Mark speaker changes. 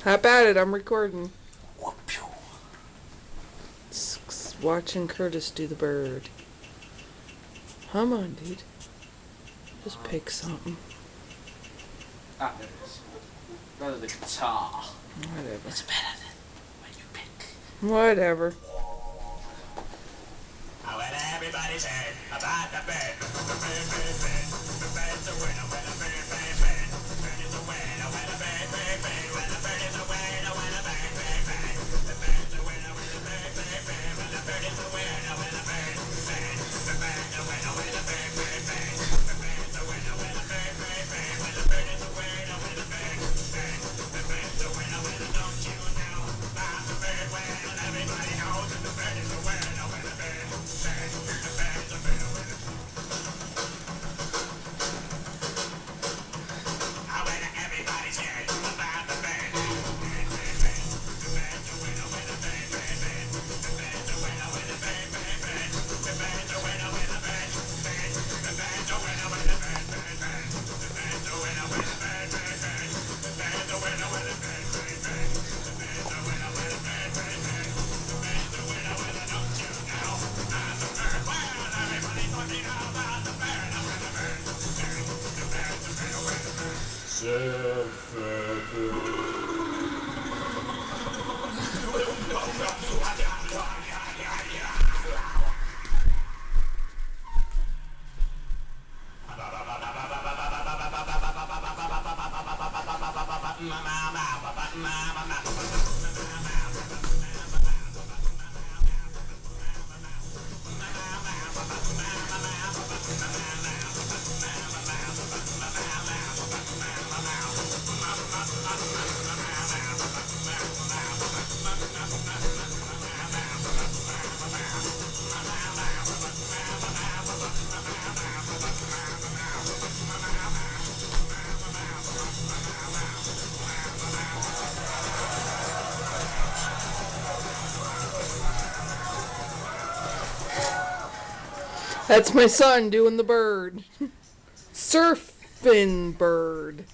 Speaker 1: Hop at it, I'm recording. Watching Curtis do the bird. Come on, dude. Just pick something.
Speaker 2: Ah, there it is. Rather the guitar.
Speaker 1: Whatever.
Speaker 2: It's better than when you pick.
Speaker 1: Whatever.
Speaker 3: Well, everybody's heard about the bird. The bird, bird, bird. The bird's a winner, winner, bird, bird, bird. The bird is a winner, winner, bird, bird, bird. Well, the bird is a winner, winner, bird, bird, bird. The bird's a winner, winner, bird, bird, bird. Well, the bird is a winner, winner, bird, bird. The bird's a winner, winner, bird, bird, bird. The bird's a winner, winner, bird, bird, bird. Well, the bird is a winner, winner, bird, bird. The bird's a winner, winner, don't you know about the bird? Well, everybody knows that the bird is a winner, winner, bird, bird. The bird's a winner, winner. Everybody's heard about the bird. Bird, bird, bird. The bird's a winner, winner, bird, bird, bird. The bird's a winner, winner, bird, bird, bird. The bird's a winner, winner, bird, bird. The bird's a winner, winner, bird, bird, bird. The bird's a winner, winner, bird, bird, bird. The bird's a winner, winner, bird, bird, bird. The bird's a winner, winner, bird, bird, bird. The bird's a winner, winner, don't you know about the bird? Well, everybody's talking about the bird, the winner, bird, bird. The bird's a winner, winner, bird.
Speaker 1: That's my son doing the bird. Surfing bird.